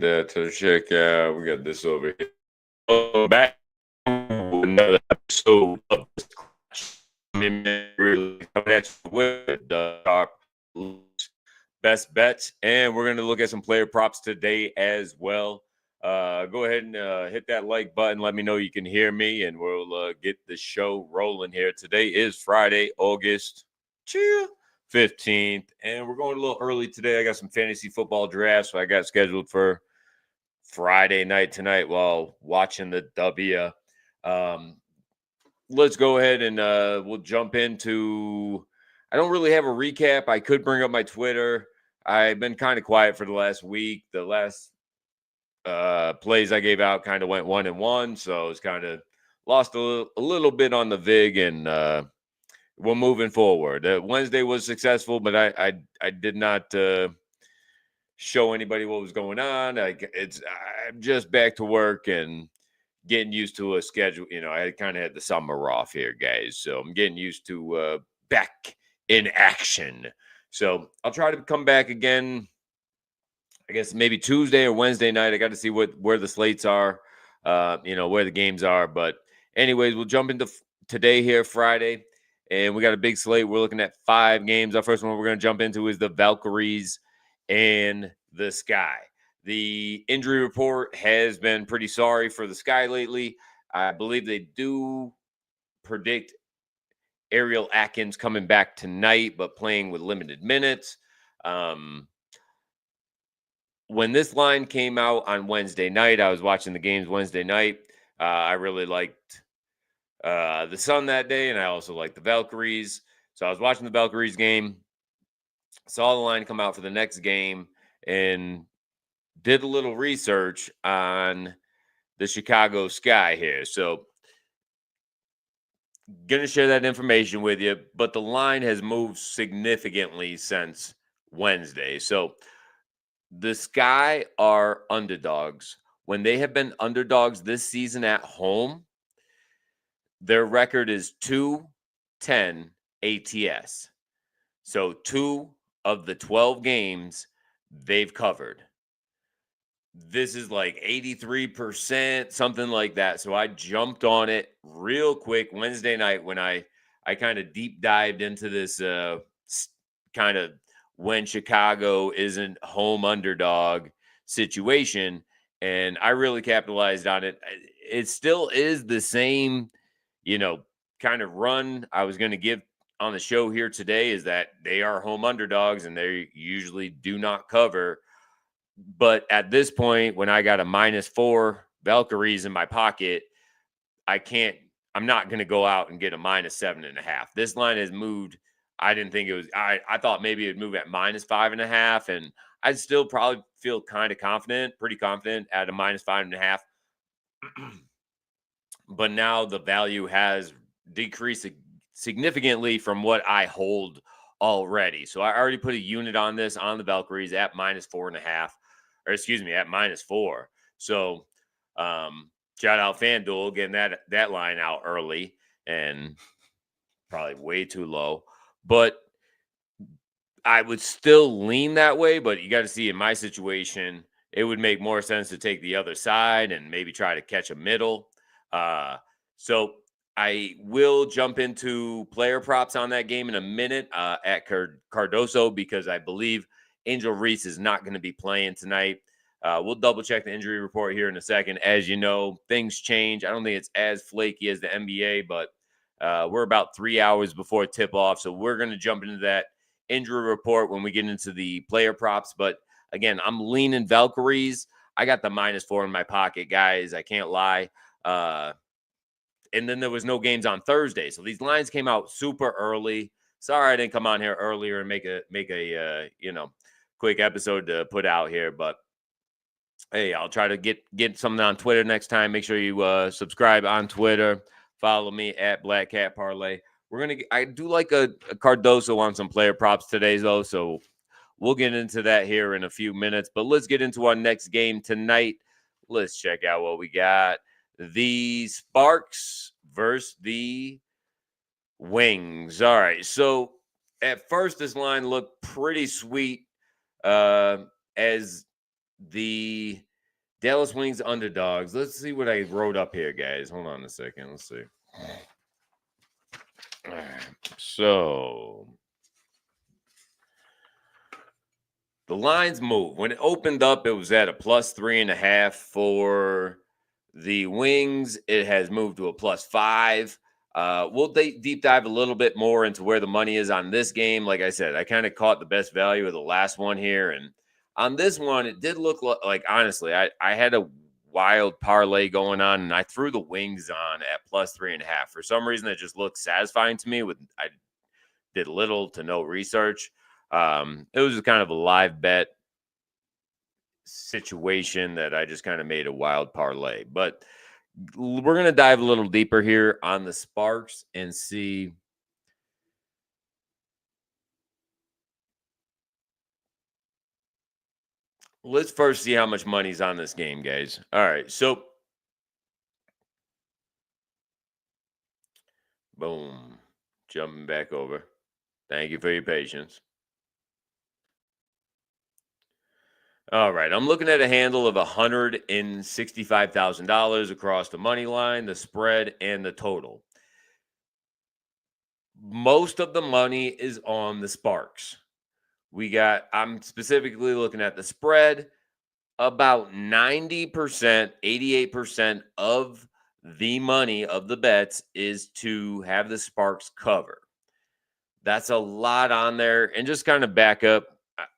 to check out. We got this over here. Oh, back to another episode of the Scratch. Really coming at you with the top best bets, and we're going to look at some player props today as well. Go ahead and hit that like button. Let me know you can hear me, and we'll get the show rolling here. Today is Friday, August 15th, and we're going a little early today. I got some fantasy football drafts, so I got scheduled for Friday night tonight while watching the W. Let's go ahead and we'll jump into. I don't really have a recap. I could bring up my Twitter. I've been kind of quiet for the last week. The last plays I gave out kind of went 1-1, so it's kind of lost a little bit on the VIG, and we're moving forward. Wednesday was successful, but I did not show anybody what was going on. I'm just back to work and getting used to a schedule. I kind of had the summer off here, guys, so I'm getting used to back in action. So I'll try to come back again, I guess maybe Tuesday or Wednesday night. I got to see where the slates are, where the games are. But anyways, we'll jump into today here, Friday, and we got a big slate. We're looking at 5 games. Our first one we're going to jump into is the Valkyries and the Sky. The injury report has been pretty sorry for the Sky lately. I believe they do predict Ariel Atkins coming back tonight, but playing with limited minutes. When this line came out on Wednesday night, I was watching the games Wednesday night. I really liked the Sun that day, and I also liked the Valkyries. So I was watching the Valkyries game, saw the line come out for the next game, and did a little research on the Chicago Sky here. So going to share that information with you, but the line has moved significantly since Wednesday. So the Sky are underdogs. When they have been underdogs this season at home, their record is 2-10 ATS. So 2 of the 12 games they've covered. This is like 83%, something like that. So I jumped on it real quick Wednesday night when I kind of deep dived into this kind of when Chicago isn't home underdog situation, and I really capitalized on it. It still is the same, kind of run I was going to give on the show here today, is that they are home underdogs and they usually do not cover. But at this point, when I got a -4 Valkyries in my pocket, I'm not going to go out and get a -7.5. This line has moved. I didn't think it was, I thought maybe it'd move at -5.5, and I'd still probably feel kind of confident, pretty confident at a -5.5. But now the value has decreased significantly from what I hold already. So I already put a unit on this on the Valkyries at -4.5, or excuse me, at -4. So shout out FanDuel getting that line out early and probably way too low. But I would still lean that way. But you got to see, in my situation, it would make more sense to take the other side and maybe try to catch a middle. So I will jump into player props on that game in a minute at Cardoso, because I believe Angel Reese is not going to be playing tonight. We'll double check the injury report here in a second. As you know, things change. I don't think it's as flaky as the NBA, but we're about 3 hours before tip off. So we're going to jump into that injury report when we get into the player props. But again, I'm leaning Valkyries. I got the -4 in my pocket, guys. I can't lie. And then there was no games on Thursday. So these lines came out super early. Sorry I didn't come on here earlier and make a quick episode to put out here. But hey, I'll try to get something on Twitter next time. Make sure you subscribe on Twitter. Follow me at Cat Parlay. I do like a Cardoso on some player props today, though. So we'll get into that here in a few minutes. But let's get into our next game tonight. Let's check out what we got. The Sparks versus the Wings. All right. So at first, this line looked pretty sweet as the Dallas Wings underdogs. Let's see what I wrote up here, guys. Hold on a second. Let's see. All right. So the lines move. When it opened up, it was at a +3.5 for the Wings. It has moved to a +5. We'll deep dive a little bit more into where the money is on this game. Like I said, I kind of caught the best value of the last one here. And on this one, it did look like, honestly, I had a wild parlay going on and I threw the Wings on at +3.5. For some reason, it just looked satisfying to me. I did little to no research. It was kind of a live bet situation that I just kind of made a wild parlay. But we're going to dive a little deeper here on the Sparks and see. Let's first see how much money's on this game, guys. All right. So, boom. Jumping back over. Thank you for your patience. All right. I'm looking at a handle of $165,000 across the money line, the spread, and the total. Most of the money is on the Sparks. I'm specifically looking at the spread. About 90%, 88% of the money of the bets is to have the Sparks cover. That's a lot on there. And just kind of back up,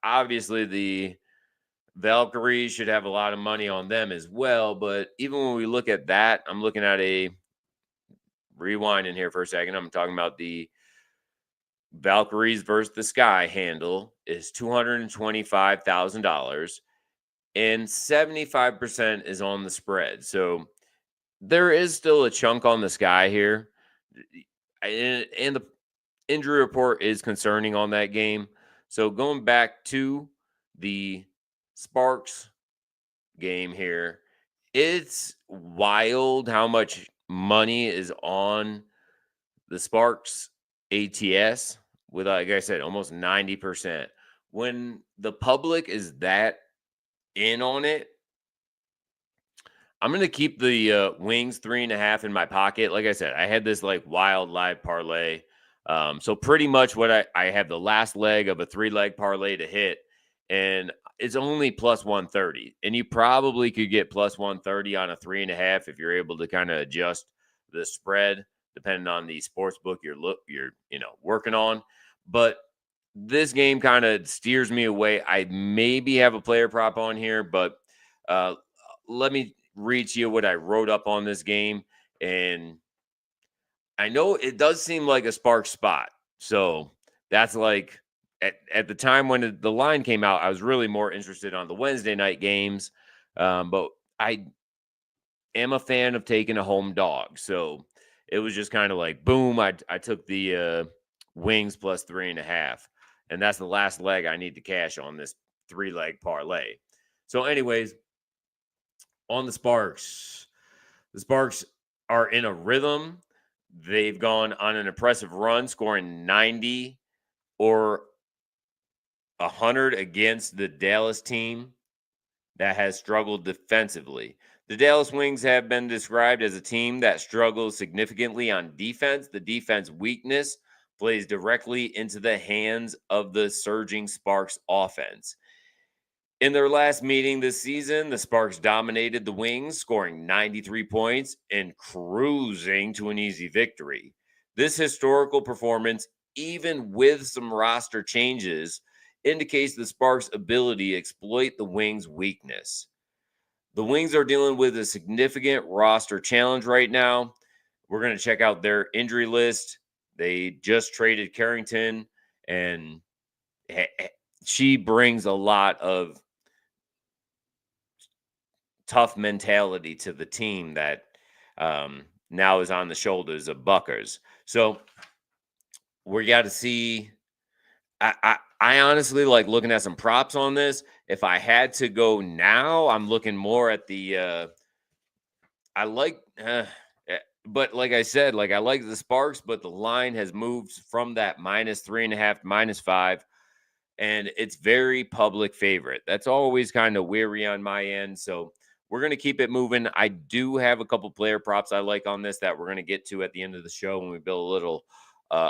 obviously the Valkyries should have a lot of money on them as well. But even when we look at that, I'm looking at a rewind in here for a second. I'm talking about the Valkyries versus the Sky handle is $225,000 and 75% is on the spread. So there is still a chunk on the Sky here. And the injury report is concerning on that game. So going back to the Sparks game here, it's wild how much money is on the Sparks ATS with, like I said, almost 90%. When the public is that in on it, I'm going to keep the Wings 3.5 in my pocket. Like I said, I had this like wild live parlay. So pretty much what I have the last leg of a 3-leg parlay to hit, and it's only +130. And you probably could get +130 on a 3.5 if you're able to kind of adjust the spread depending on the sports book you're working on. But this game kind of steers me away. I maybe have a player prop on here, but let me read to you what I wrote up on this game. And I know it does seem like a spark spot. So that's like at the time when the line came out, I was really more interested on the Wednesday night games. But I am a fan of taking a home dog. So it was just kind of like, boom, I took the Wings +3.5. And that's the last leg I need to cash on this 3-leg parlay. So anyways, on the Sparks are in a rhythm. They've gone on an impressive run, scoring 90 or 100 against the Dallas team that has struggled defensively. The Dallas Wings have been described as a team that struggles significantly on defense. The defense weakness plays directly into the hands of the surging Sparks offense. In their last meeting this season, the Sparks dominated the Wings, scoring 93 points and cruising to an easy victory. This historical performance, even with some roster changes, indicates the Sparks' ability to exploit the Wings' weakness. The Wings are dealing with a significant roster challenge right now. We're going to check out their injury list. They just traded Carrington, and she brings a lot of tough mentality to the team that now is on the shoulders of Buckers. So we got to see. I honestly like looking at some props on this. If I had to go now, I'm looking more at the but like I said, like I like the Sparks, but the line has moved from that -3.5 to -5, and it's very public favorite. That's always kind of weary on my end. So we're going to keep it moving. I do have a couple player props I like on this that we're going to get to at the end of the show when we build a little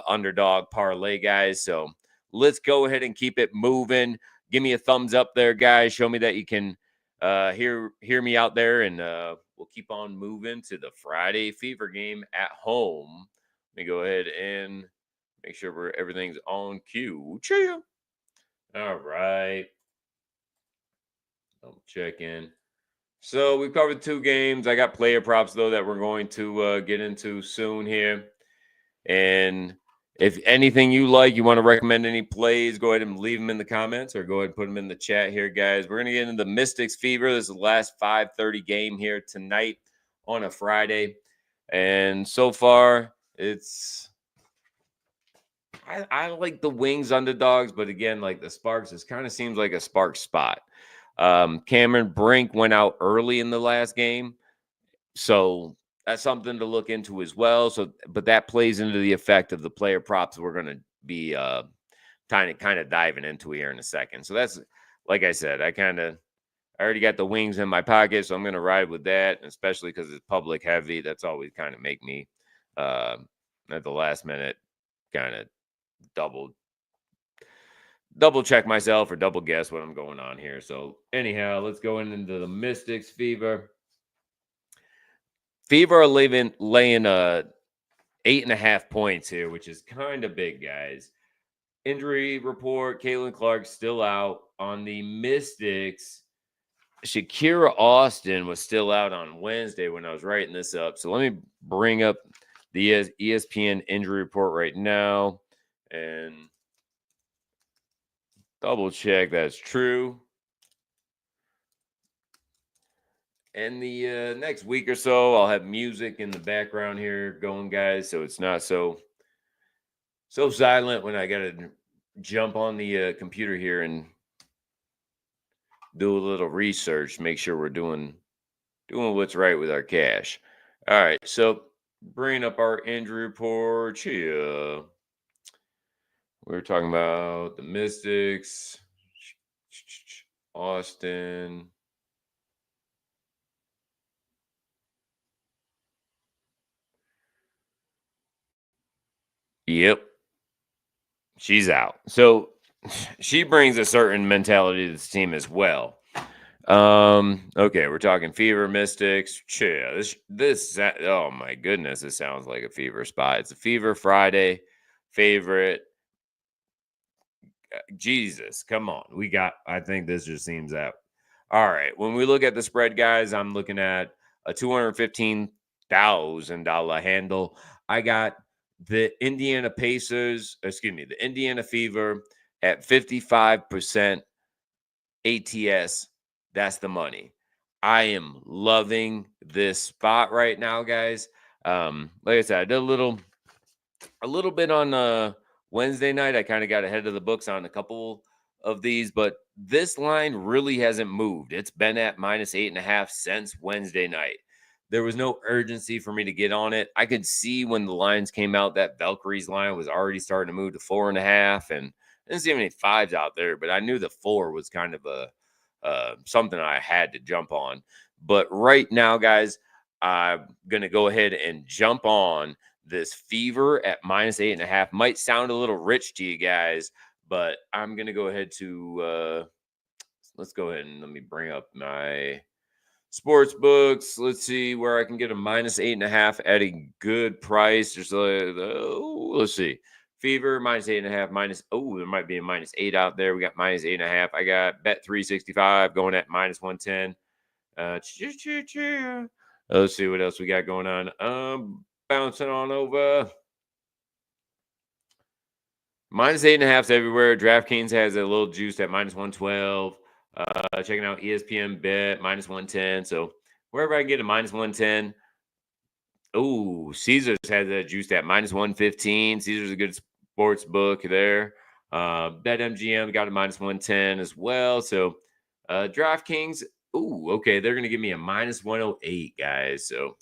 underdog parlay, guys. So let's go ahead and keep it moving. Give me a thumbs up there, guys. Show me that you can hear me out there, and we'll keep on moving to the Friday Fever game at home. Let me go ahead and make sure everything's on cue. Cheer. All right. I'll check in. So we covered 2 games. I got player props, though, that we're going to get into soon here. And if anything you like, you want to recommend any plays, go ahead and leave them in the comments or go ahead and put them in the chat here, guys. We're going to get into the Mystics Fever. This is the last 5:30 game here tonight on a Friday. And so far, it's... I like the Wings underdogs, but again, like the Sparks, this kind of seems like a Spark spot. Cameron Brink went out early in the last game, so that's something to look into as well. So, but that plays into the effect of the player props we're going to be kind of diving into here in a second. So that's, like I said, I already got the Wings in my pocket, so I'm going to ride with that, especially because it's public heavy. That's always kind of make me at the last minute kind of double check myself or double guess what I'm going on here. So anyhow, let's go into the Mystics Fever. Fever are laying 8.5 points here, which is kind of big, guys. Injury report, Caitlin Clark still out. On the Mystics, Shakira Austin was still out on Wednesday when I was writing this up. So let me bring up the ESPN injury report right now and double check that's true. And the next week or so, I'll have music in the background here going, guys, so it's not so silent when I got to jump on the computer here and do a little research, make sure we're doing what's right with our cash. All right, so bringing up our injury report here. We're talking about the Mystics, Austin. Yep. She's out. So she brings a certain mentality to this team as well. Okay, we're talking Fever, Mystics. Yeah, oh my goodness, this sounds like a Fever spot. It's a Fever Friday favorite. Jesus, come on. I think this just seems that. All right. When we look at the spread, guys, I'm looking at a $215,000 handle. I got the Indiana Fever at 55% ATS. That's the money. I am loving this spot right now, guys. Like I said, I did a little bit on Wednesday night. I kind of got ahead of the books on a couple of these, but this line really hasn't moved. It's been at -8.5 since Wednesday night. There was no urgency for me to get on it. I could see when the lines came out that Valkyries line was already starting to move to 4.5, and I didn't see any 5s out there, but I knew the 4 was kind of a something I had to jump on. But right now, guys, I'm gonna go ahead and jump on this Fever at -8.5. Might sound a little rich to you guys, but I'm gonna go ahead to let's go ahead and let me bring up my sports books. Let's see where I can get a -8.5 at a good price. Just let's see. Fever -8.5 there might be a -8 out there. We got -8.5. I got Bet365 going at -110. Let's see what else we got going on. Bouncing on over. -8.5 everywhere. DraftKings has a little juice at -112. Checking out ESPN Bet -110. So wherever I can get a -110. Oh, Caesars has that juice at -115. Caesars a good sports book there. BetMGM got a -110 as well. So DraftKings, okay, they're going to give me a -108, guys. So if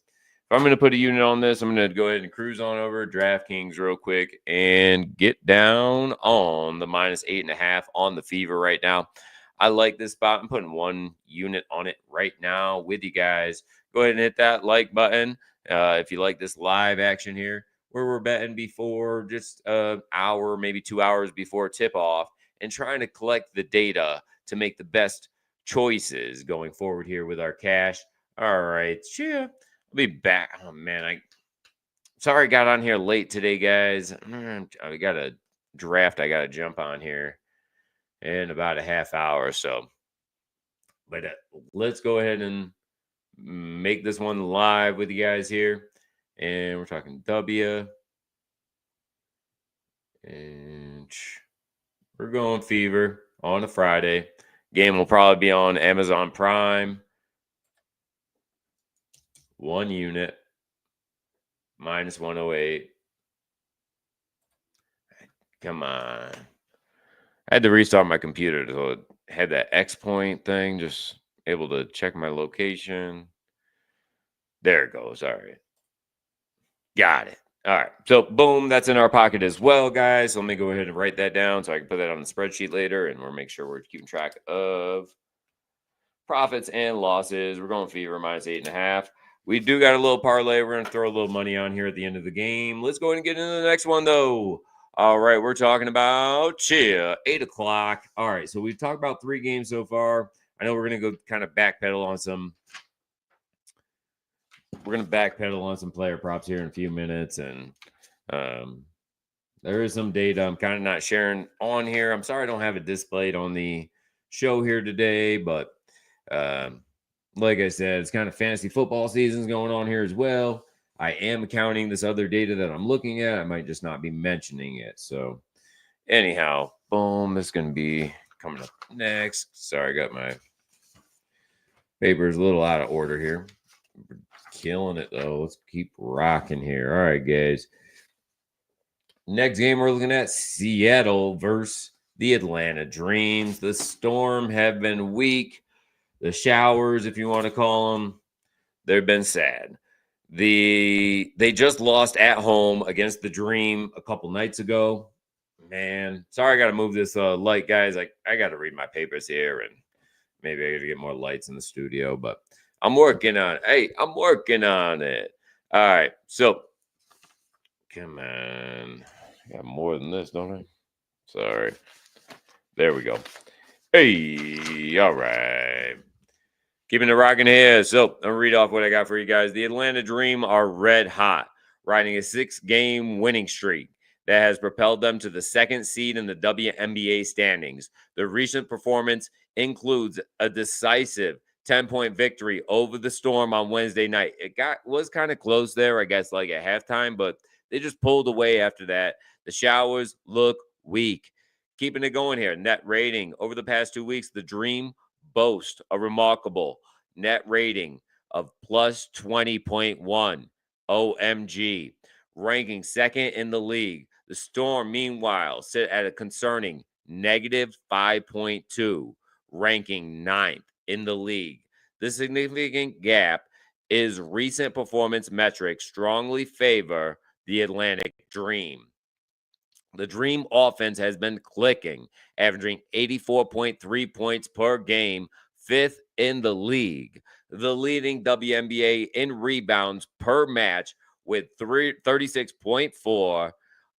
I'm going to put a unit on this, I'm going to go ahead and cruise on over DraftKings real quick and get down on the -8.5 on the Fever right now. I like this spot. I'm putting 1 unit on it right now with you guys. Go ahead and hit that like button if you like this live action here, where we're betting before just an hour, maybe 2 hours before tip off, and trying to collect the data to make the best choices going forward here with our cash. All right, yeah, I'll be back. Oh man, sorry I got on here late today, guys. I got a draft I got to jump on here in about a half hour or so. But let's go ahead and make this one live with you guys here. And we're talking W. And we're going Fever on a Friday. Game will probably be on Amazon Prime. 1 unit. Minus 108. Come on. I had to restart my computer so it had that X point thing, just able to check my location. There it goes. All right. Got it. All right. So, boom, that's in our pocket as well, guys. So let me go ahead and write that down so I can put that on the spreadsheet later, and we'll make sure we're keeping track of profits and losses. We're going Fever minus 8.5. We do got a little parlay. We're going to throw a little money on here at the end of the game. Let's go ahead and get into the next one, though. All right, we're talking about 8 o'clock. All right, so we've talked about 3 games so far. I know we're going to go kind of backpedal on some. We're going to backpedal on some player props here in a few minutes, and there is some data I'm kind of not sharing on here. I'm sorry I don't have it displayed on the show here today, but like I said, it's kind of fantasy football season's going on here as well. I am counting this other data that I'm looking at. I might just not be mentioning it. So anyhow, boom, this is going to be coming up next. Sorry, I got my papers a little out of order here. We're killing it, though. Let's keep rocking here. All right, guys. Next game we're looking at Seattle versus the Atlanta Dreams. The Storm have been weak. The Showers, if you want to call them, they've been sad. They just lost at home against the Dream a couple nights ago. Man, sorry I got to move this light, guys. I got to read my papers here, and maybe I got to get more lights in the studio, but I'm working on it. Hey, I'm working on it. All right, so come on. I got more than this, don't I? Sorry. There we go. Hey, all right. Keeping it rocking here. So I'm going to read off what I got for you guys. The Atlanta Dream are red hot, riding a 6-game winning streak that has propelled them to the 2nd seed in the WNBA standings. The recent performance includes a decisive 10-point victory over the Storm on Wednesday night. It was kind of close there, I guess, like at halftime, but they just pulled away after that. The Showers look weak. Keeping it going here. Net rating. Over the past 2 weeks, the Dream boast a remarkable net rating of plus 20.1. OMG. Ranking 2nd in the league. The Storm, meanwhile, sit at a concerning negative 5.2, ranking 9th in the league. The significant gap is recent performance metrics strongly favor the Atlantic Dream. The Dream offense has been clicking, averaging 84.3 points per game, 5th in the league. The leading WNBA in rebounds per match with 36.4.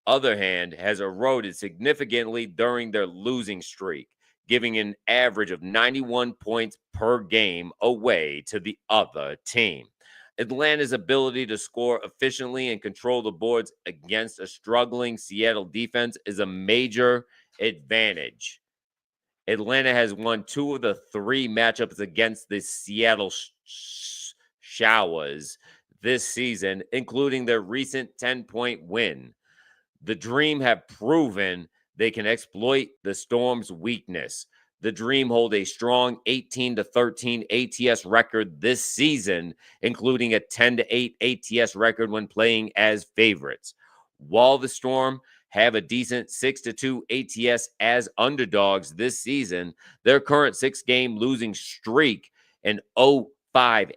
Other hand, has eroded significantly during their losing streak, giving an average of 91 points per game away to the other team. Atlanta's ability to score efficiently and control the boards against a struggling Seattle defense is a major advantage. Atlanta has won 2 of the 3 matchups against the Seattle Showers this season, including their recent 10-point win. The Dream have proven they can exploit the Storm's weakness. The Dream hold a strong 18-13 ATS record this season, including a 10-8 ATS record when playing as favorites. While the Storm have a decent 6-2 ATS as underdogs this season, their current 6-game losing streak and 0-5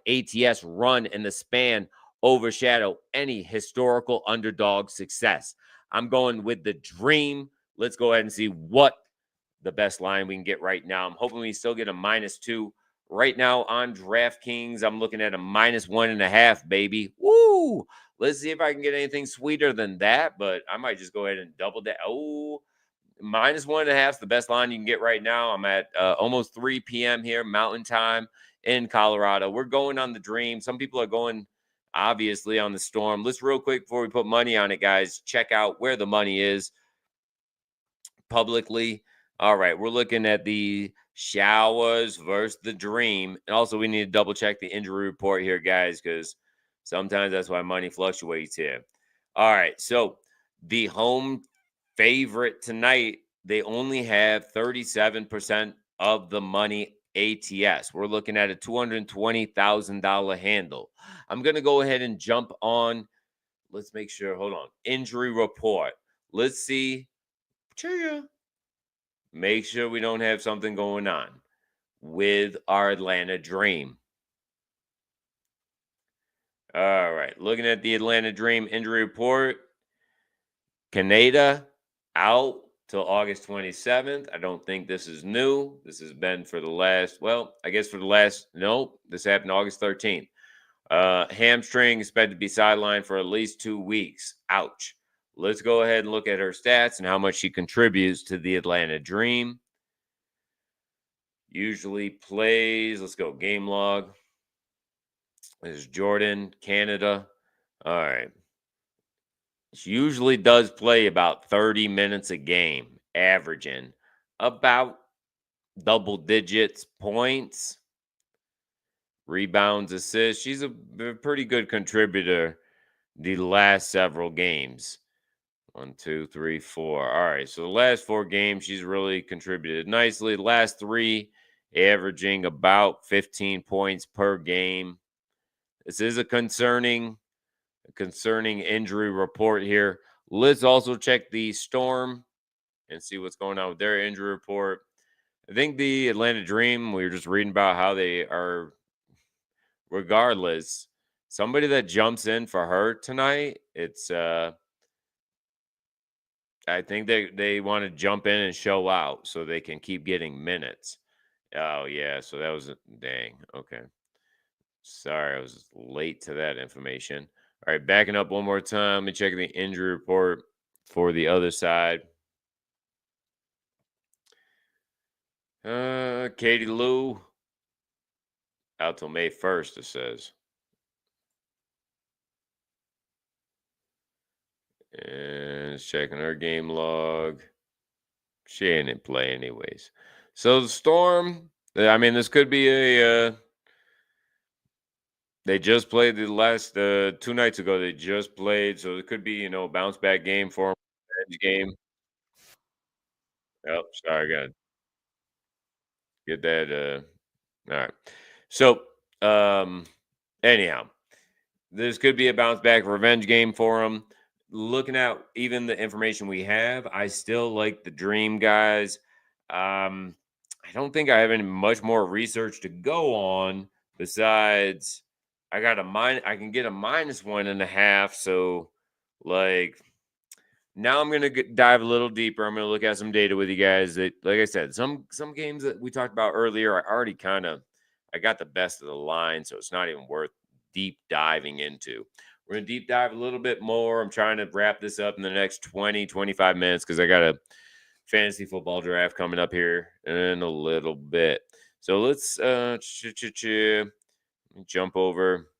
ATS run in the span overshadow any historical underdog success. I'm going with the Dream. Let's go ahead and see what the best line we can get right now. I'm hoping we still get a -2 right now on DraftKings. I'm looking at a -1.5, baby. Woo! Let's see if I can get anything sweeter than that, but I might just go ahead and double that. Oh, -1.5 is the best line you can get right now. I'm at almost 3 p.m. here, Mountain Time in Colorado. We're going on the Dream. Some people are going, obviously, on the Storm. Let's real quick before we put money on it, guys, check out where the money is publicly. All right, we're looking at the Showers versus the Dream. And also, we need to double check the injury report here, guys, because sometimes that's why money fluctuates here. All right, so the home favorite tonight, they only have 37% of the money ATS. We're looking at a $220,000 handle. I'm going to go ahead and jump on. Let's make sure. Hold on. Injury report. Let's see. Make sure we don't have something going on with our Atlanta Dream. All right. Looking at the Atlanta Dream injury report. Canada out till August 27th. I don't think this is new. This has been for the last, nope, this happened August 13th. Hamstring expected to be sidelined for at least 2 weeks. Ouch. Let's go ahead and look at her stats and how much she contributes to the Atlanta Dream. Usually plays, let's go game log. This is Jordan, Canada. All right. She usually does play about 30 minutes a game, averaging about double digits points, rebounds, assists. She's a pretty good contributor the last several games. 1, 2, 3, 4. All right. So the last 4 games, she's really contributed nicely. The last 3, averaging about 15 points per game. This is a concerning injury report here. Let's also check the Storm and see what's going on with their injury report. I think the Atlanta Dream, we were just reading about how they are, regardless, somebody that jumps in for her tonight, it's I think they want to jump in and show out so they can keep getting minutes. Oh yeah, so that was dang. Okay. Sorry, I was late to that information. All right, backing up one more time. Let me check the injury report for the other side. Katie Lou out till May 1st, it says. And it's checking her game log. She ain't in play anyways. So the Storm, I mean, this could be a they just played the last 2 nights ago. They just played, so it could be, a bounce back game for them, revenge game. Oh, sorry, got get that. All right. So, anyhow, this could be a bounce back revenge game for them. Looking at even the information we have, I still like the Dream guys. I don't think I have any much more research to go on besides I can get a -1.5. So, like, now I'm gonna dive a little deeper. I'm gonna look at some data with you guys. That, like I said, some games that we talked about earlier, I got the best of the line, so it's not even worth deep diving into. We're gonna deep dive a little bit more. I'm trying to wrap this up in the next 20-25 minutes because I got a fantasy football draft coming up here in a little bit. So let's jump over,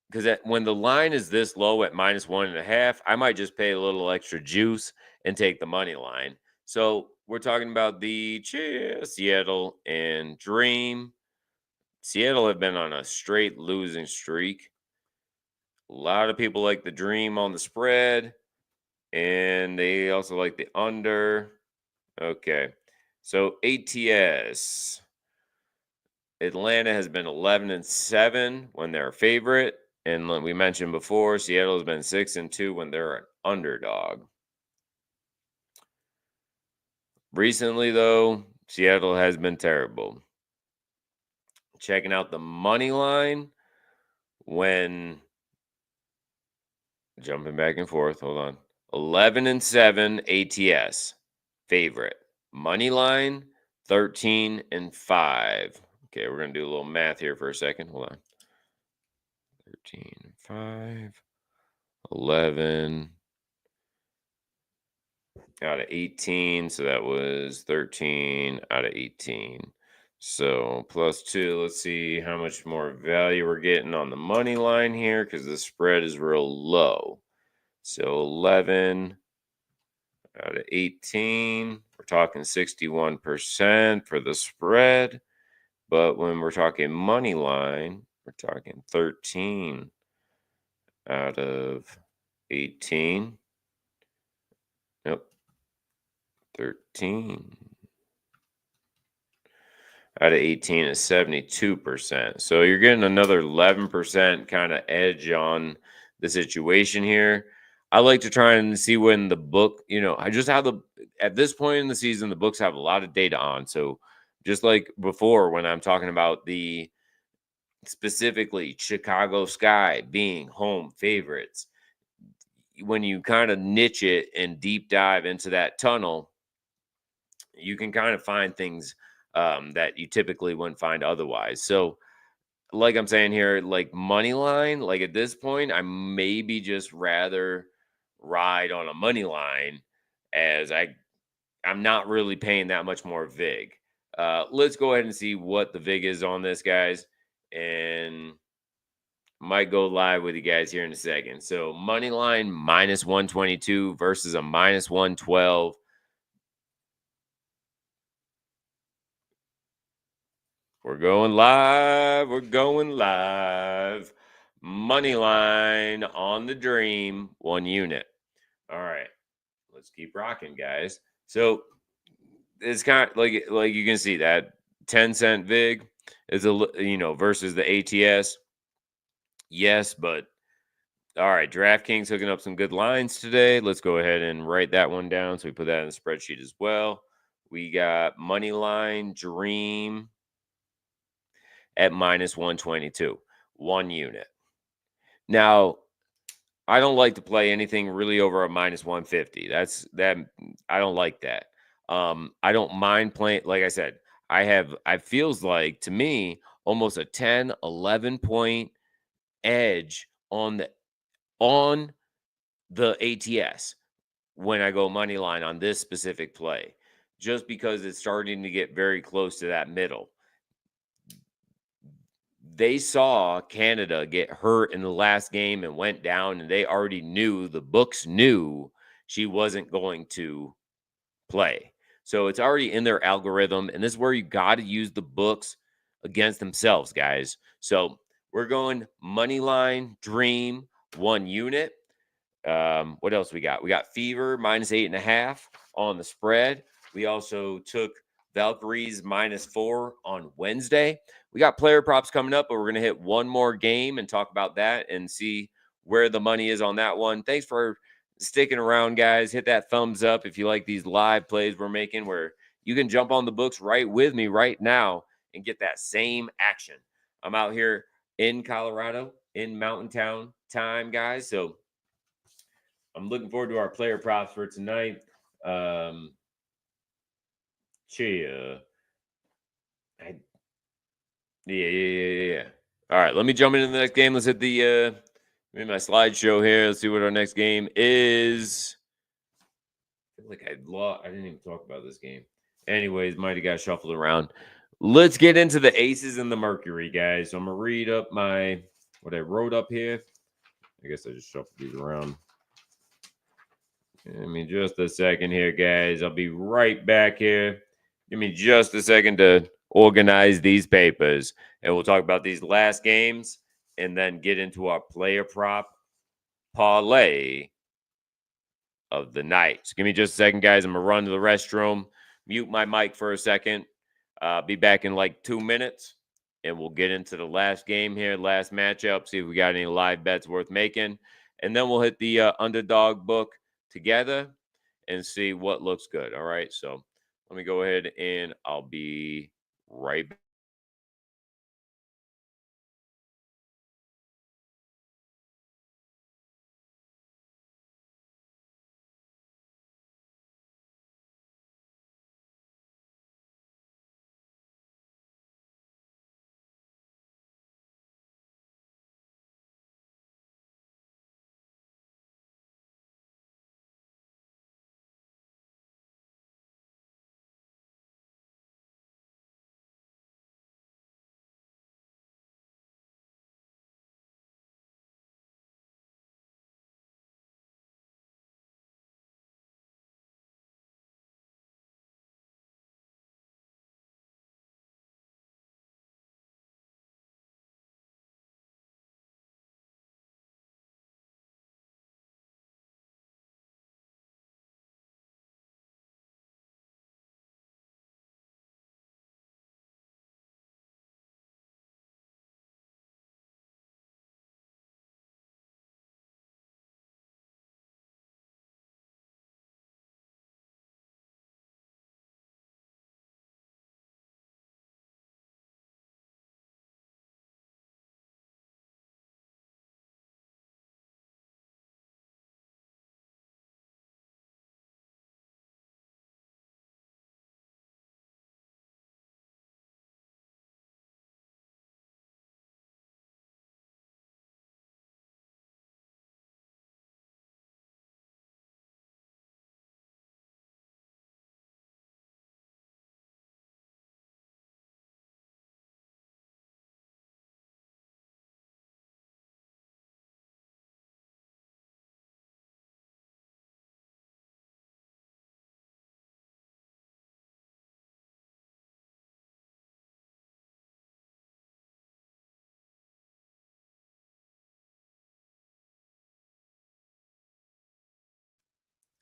because when the line is this low at -1.5, I might just pay a little extra juice and take the money line. So we're talking about the Seattle and Dream. Seattle have been on a straight losing streak. A lot of people like the Dream on the spread, and they also like the under. Okay. So ATS. Atlanta has been 11-7 when they're a favorite. And like we mentioned before, Seattle has been 6-2 when they're an underdog. Recently, though, Seattle has been terrible. Checking out the money line when jumping back and forth. Hold on. 11-7 ATS. favorite. Money line 13-5. Okay, we're going to do a little math here for a second. Hold on. 13-5, 11 out of 18. So that was 13 out of 18. So +2. Let's see how much more value we're getting on the money line here because the spread is real low. So 11 out of 18. We're talking 61% for the spread. But when we're talking money line, we're talking 13 out of 18. Yep. 13 out of 18 is 72%. So you're getting another 11% kind of edge on the situation here. I like to try and see when the book, I just have at this point in the season, the books have a lot of data on. So just like before, when I'm talking about the specifically Chicago Sky being home favorites, when you kind of niche it and deep dive into that tunnel, you can kind of find things that you typically wouldn't find otherwise. So, like I'm saying here, like money line, like at this point, I maybe just rather ride on a money line as I'm not really paying that much more VIG. Let's go ahead and see what the VIG is on this, guys, and might go live with you guys here in a second. So money line -122 versus a -112. We're going live. We're going live. Money line on the Dream, 1 unit. All right, let's keep rocking, guys. So it's kind of like you can see that 10-cent VIG is versus the ATS. Yes, but all right, DraftKings hooking up some good lines today. Let's go ahead and write that one down so we put that in the spreadsheet as well. We got money line Dream at -122, 1 unit. Now, I don't like to play anything really over a -150. That I don't like that. I don't mind playing, like I said, I feels like to me almost a 10, 11 point edge on the ATS when I go money line on this specific play, just because it's starting to get very close to that middle. They saw Canada get hurt in the last game and went down, and they already knew, the books knew she wasn't going to play. So it's already in their algorithm, and this is where you got to use the books against themselves, guys. So we're going money line Dream 1 unit. What else we got? We got Fever -8.5 on the spread. We also took Valkyries -4 on Wednesday. We got player props coming up, but we're going to hit one more game and talk about that and see where the money is on that one. Thanks for sticking around, guys. Hit that thumbs up if you like these live plays we're making, where you can jump on the books right with me right now and get that same action. I'm out here in Colorado, in Mountain Town time, guys. So I'm looking forward to our player props for tonight. Chia. Yeah. All right, let me jump into the next game. Let's hit the my slideshow here. Let's see what our next game is. I feel like I didn't even talk about this game. Anyways, might have got shuffled around. Let's get into the aces and the Mercury, guys. So I'm gonna read up what I wrote up here. I guess I just shuffled these around. Give me just a second here, guys. I'll be right back here. Give me just a second to organize these papers, and we'll talk about these last games and then get into our player prop parlay of the night. So give me just a second, guys. I'm going to run to the restroom, mute my mic for a second. Be back in like 2 minutes, and we'll get into the last game here, last matchup, see if we got any live bets worth making. And then we'll hit the Underdog book together and see what looks good. All right. So let me go ahead and I'll be right back.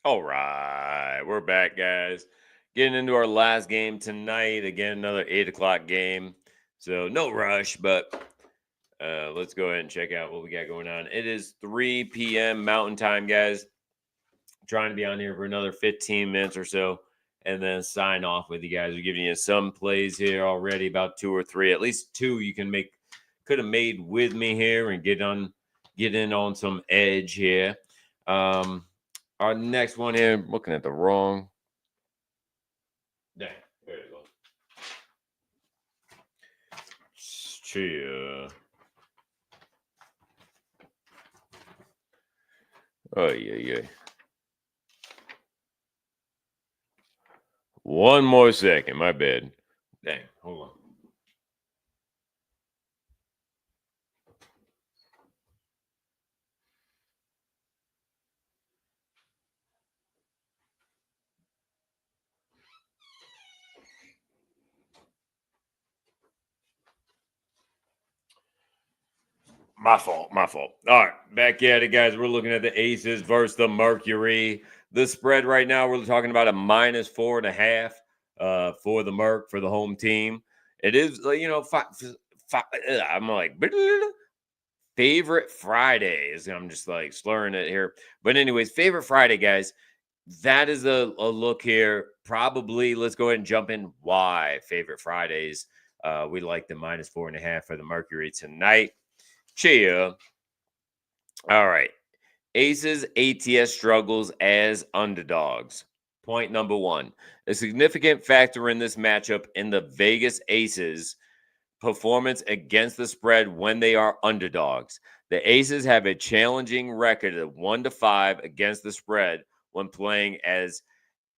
All right, we're back, guys. Getting into our last game tonight. Again, another 8 o'clock game. So no rush, but let's go ahead and check out what we got going on. It is 3 p.m. Mountain Time, guys. Trying to be on here for another 15 minutes or so, and then sign off with you guys. We're giving you some plays here already, about 2 or 3, at least 2 you could have made with me here and get in on some edge here. Our next one here, I'm looking at the wrong. Dang, there you go. Chia. Oh, yeah. One more second, my bad. Dang, hold on. My fault. All right, back at it, guys. We're looking at the Aces versus the Mercury. The spread right now, we're talking about a -4.5 for the Merc for the home team. It is, I'm like, favorite Fridays. I'm just like slurring it here. But, anyways, favorite Friday, guys. That is a look here. Probably, let's go ahead and jump in. Why favorite Fridays? We like the -4.5 for the Mercury tonight. Cheer. All right. Aces ATS struggles as underdogs. Point number 1. A significant factor in this matchup in the Vegas Aces performance against the spread when they are underdogs. The Aces have a challenging record of 1-5 against the spread when playing as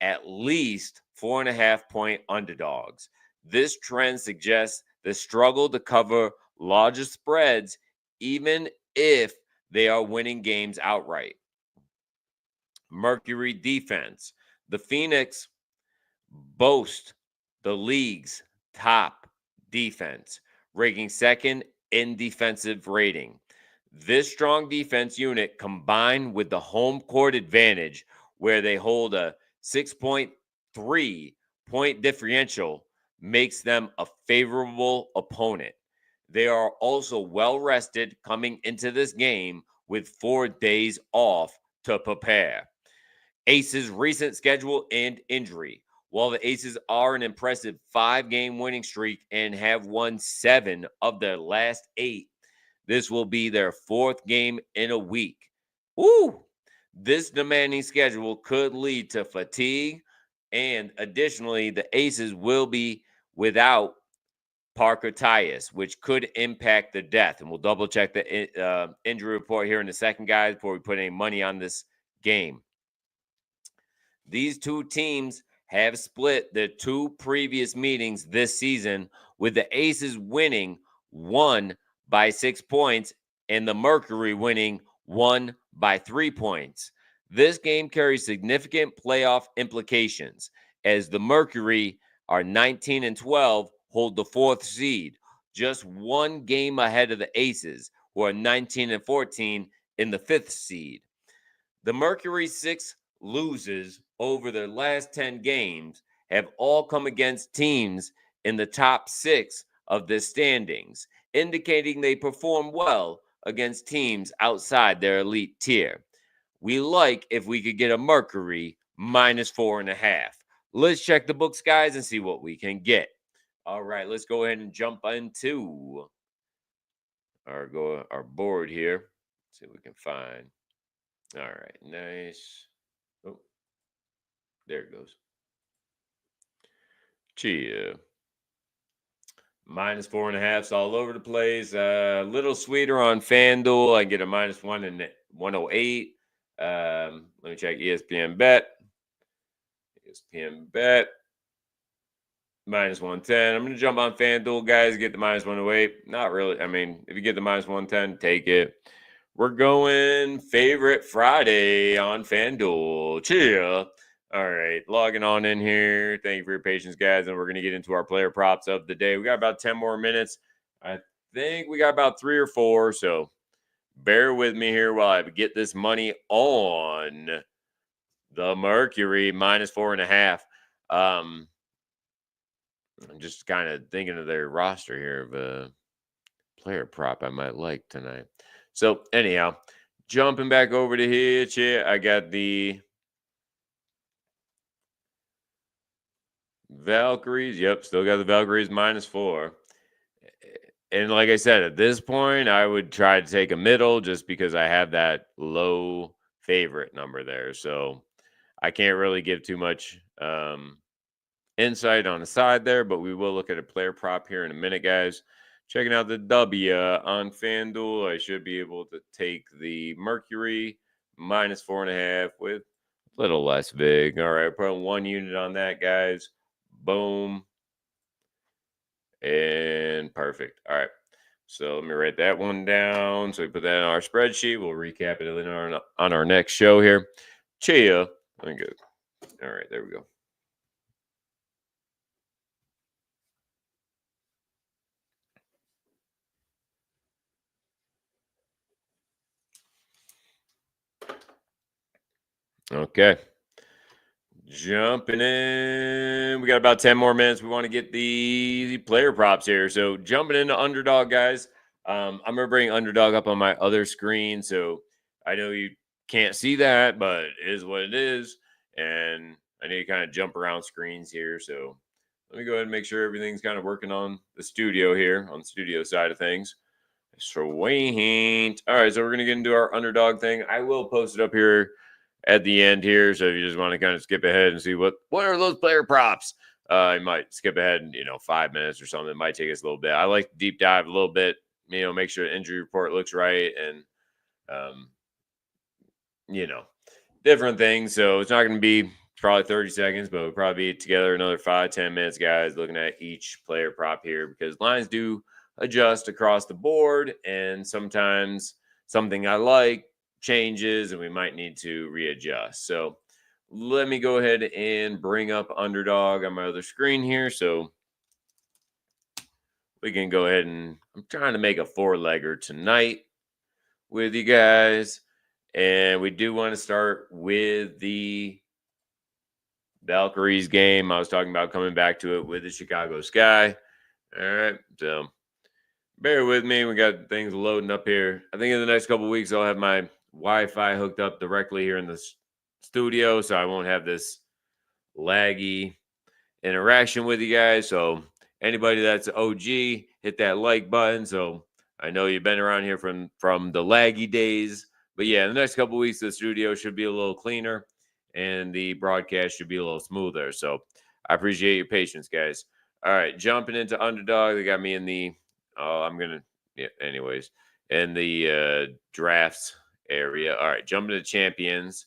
at least 4.5-point underdogs. This trend suggests the struggle to cover larger spreads, even if they are winning games outright. Mercury defense. The Phoenix boast the league's top defense, ranking second in defensive rating. This strong defense unit, combined with the home court advantage, where they hold a 6.3 point differential, makes them a favorable opponent. They are also well rested coming into this game with 4 days off to prepare. Aces' recent schedule and injury. While the Aces are an impressive 5-game winning streak and have won 7 of their last 8, this will be their 4th game in a week. Woo! This demanding schedule could lead to fatigue, and additionally, the Aces will be without Parker Tyus, which could impact the death. And we'll double check the injury report here in a second, guys, before we put any money on this game. These two teams have split their 2 previous meetings this season, with the Aces winning 1 by 6 points and the Mercury winning 1 by 3 points. This game carries significant playoff implications, as the Mercury are 19-12, hold the 4th seed, just 1 game ahead of the Aces, who are 19-14 in the 5th seed. The Mercury's 6 loses over their last 10 games have all come against teams in the top 6 of the standings, indicating they perform well against teams outside their elite tier. We like if we could get a Mercury -4.5. Let's check the books, guys, and see what we can get. All right, let's go ahead and jump into our board here. See what we can find. All right, nice. Oh, there it goes. Chia. -4.5's all over the place. A little sweeter on FanDuel. I get a -1 and 108. Let me check ESPN Bet. -110. I'm going to jump on FanDuel, guys. Get the -108. Not really. I mean, if you get the -110, take it. We're going favorite Friday on FanDuel. Chill. All right, logging on in here. Thank you for your patience, guys. And we're going to get into our player props of the day. We got about 10 more minutes. I think we got about 3 or 4. So bear with me here while I get this money on. the Mercury minus 4.5. I'm just kind of thinking of their roster here of a player prop I might like tonight. So anyhow, jumping back over to here, I got the Valkyries. Yep, still got the Valkyries minus 4. And like I said, at this point, I would try to take a middle just because I have that low favorite number there. So I can't really give too much insight on the side there, but we will look at a player prop here in a minute, guys. Checking out the W on FanDuel, I should be able to take the Mercury minus 4.5 with a little less vig. All right, put 1 unit on that, guys. Boom. And perfect. All right. So let me write that one down. So we put that in our spreadsheet. We'll recap it on our next show here. Chia. Let me go. All right, there we go. Okay. Jumping in. We got about 10 more minutes. We want to get the player props here. So jumping into Underdog, guys. I'm going to bring Underdog up on my other screen. So I know you can't see that, but it is what it is. And I need to kind of jump around screens here. So let me go ahead and make sure everything's kind of working on the studio here, on the studio side of things. Sweet. All right, so we're going to get into our Underdog thing. I will post it up here at the end here. So if you just want to kind of skip ahead and see what are those player props, you might skip ahead, 5 minutes or something. It might take us a little bit. I like to deep dive a little bit, make sure the injury report looks right and, different things. So it's not going to be probably 30 seconds, but we'll probably be together another 5-10 minutes, guys, looking at each player prop here because lines do adjust across the board. And sometimes something I like changes and we might need to readjust. So let me go ahead and bring up Underdog on my other screen here. So we can go ahead and I'm trying to make a 4-legger tonight with you guys. And we do want to start with the Valkyries game. I was talking about coming back to it with the Chicago Sky. All right. So bear with me. We got things loading up here. I think in the next couple of weeks, I'll have my Wi-Fi hooked up directly here in the studio. So I won't have this laggy interaction with you guys. So anybody that's OG, hit that like button. So I know you've been around here from the laggy days. But yeah, in the next couple of weeks, the studio should be a little cleaner and the broadcast should be a little smoother. So I appreciate your patience, guys. All right, jumping into Underdog. They got me in the in the drafts area. All right, jumping to champions,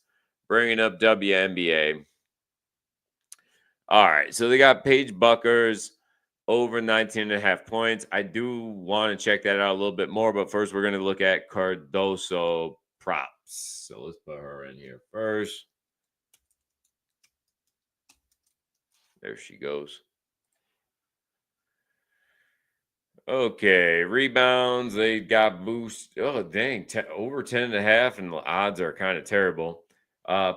bringing up WNBA. All right, so they got Paige Buckers over 19.5 points. I do want to check that out a little bit more, but first we're going to look at Cardoso props. So let's put her in here first. There she goes. Okay, rebounds, they got boost. Oh, dang, over 10.5, and the odds are kind of terrible.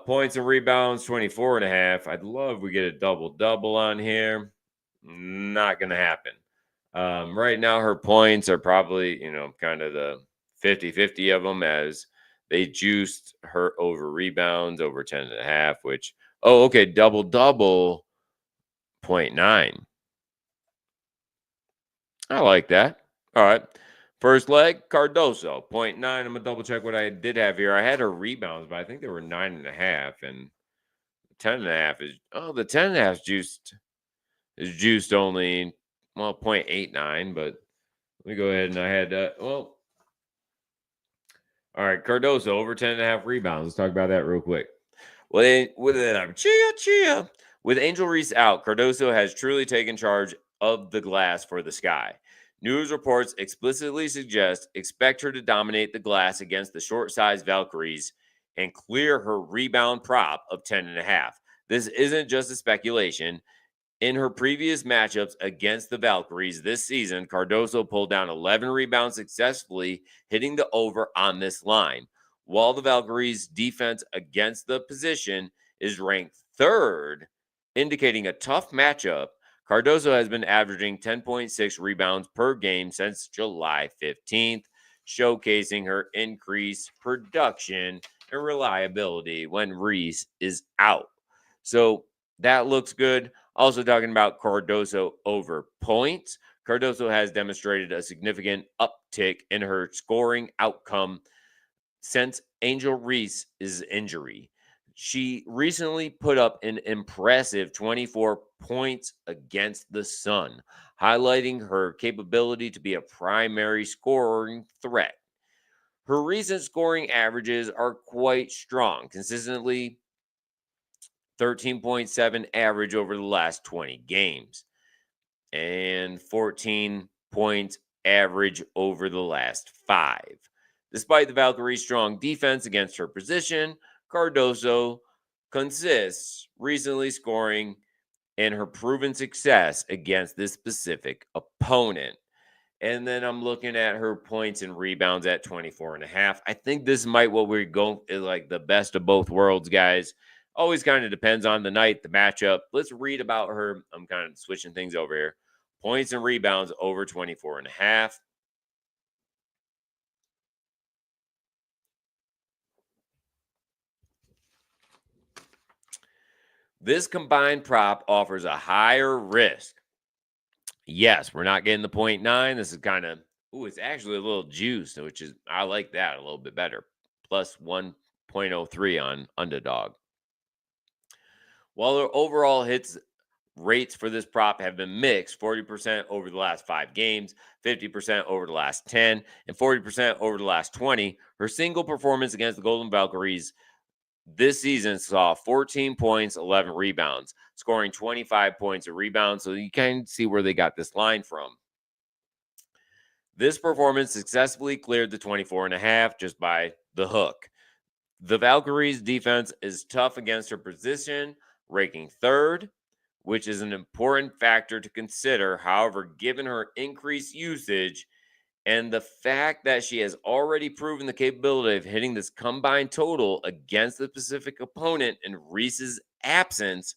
Points and rebounds, 24.5. I'd love we get a double-double on here. Not going to happen. Right now, her points are probably, kind of the 50-50 of them as they juiced her over rebounds over 10.5, which, okay, double-double, 0.9. I like that. All right. First leg, Cardoso, 0.9. I'm going to double check what I did have here. I had her rebounds, but I think they were 9.5. And 10.5 is, the 10.5 is juiced only, 0.89. But let me go ahead and I had, all right, Cardoso, over 10.5 rebounds. Let's talk about that real quick. With Angel Reese out, Cardoso has truly taken charge of the glass for the Sky. News reports explicitly suggest expect her to dominate the glass against the short-sized Valkyries and clear her rebound prop of 10.5. This isn't just a speculation. In her previous matchups against the Valkyries this season, Cardoso pulled down 11 rebounds successfully, hitting the over on this line. While the Valkyries' defense against the position is ranked third, indicating a tough matchup. Cardoso has been averaging 10.6 rebounds per game since July 15th, showcasing her increased production and reliability when Reese is out. So that looks good. Also, talking about Cardoso over points, Cardoso has demonstrated a significant uptick in her scoring outcome since Angel Reese's injury. She recently put up an impressive 24 points against the Sun, highlighting her capability to be a primary scoring threat. Her recent scoring averages are quite strong, consistently 13.7 average over the last 20 games and 14 points average over the last 5. Despite the Valkyries' strong defense against her position, Cardoso consists recently scoring in her proven success against this specific opponent. And then I'm looking at her points and rebounds at 24 and a half. I think this might what we're going like the best of both worlds, guys. Always kind of depends on the night, the matchup. Let's read about her. I'm kind of switching things over here. Points and rebounds over 24 and a half. This combined prop offers a higher risk. Yes, we're not getting the 0.9. This is kind of, it's actually a little juiced, which is, I like that a little bit better. Plus 1.03 on Underdog. While the overall hits rates for this prop have been mixed, 40% over the last 5 games, 50% over the last 10, and 40% over the last 20, her single performance against the Golden Valkyries this season saw 14 points, 11 rebounds, scoring 25 points of rebounds. So you can see where they got this line from. This performance successfully cleared the 24 and a half just by the hook. The Valkyries' defense is tough against her position, ranking third, which is an important factor to consider. However, given her increased usage and the fact that she has already proven the capability of hitting this combined total against the specific opponent in Reese's absence,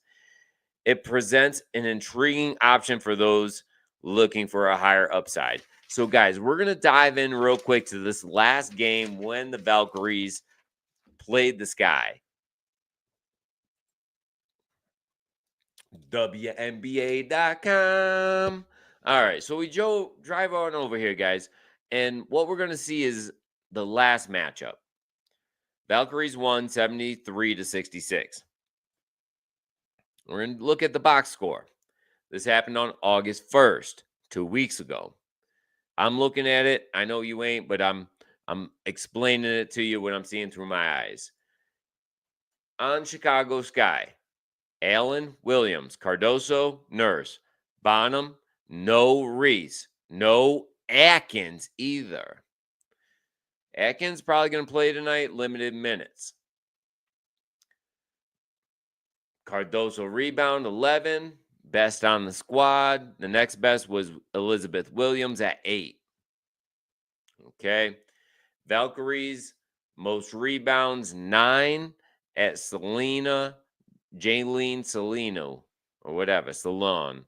it presents an intriguing option for those looking for a higher upside. So, guys, we're going to dive in real quick to this last game when the Valkyries played the Sky. WNBA.com. All right, so we drive on over here, guys, and what we're going to see is the last matchup. Valkyries won 73-66. We're going to look at the box score. This happened on August 1st, 2 weeks ago. I'm looking at it. I know you ain't, but I'm explaining it to you when I'm seeing through my eyes. On Chicago Sky, Allen, Williams, Cardoso, Nurse, Bonham, no Reese, no Atkins either. Atkins probably going to play tonight, limited minutes. Cardoso rebound, 11, best on the squad. The next best was Elizabeth Williams at 8. Okay. Valkyries, most rebounds, 9 at Jaylene Salino, or whatever, Salon,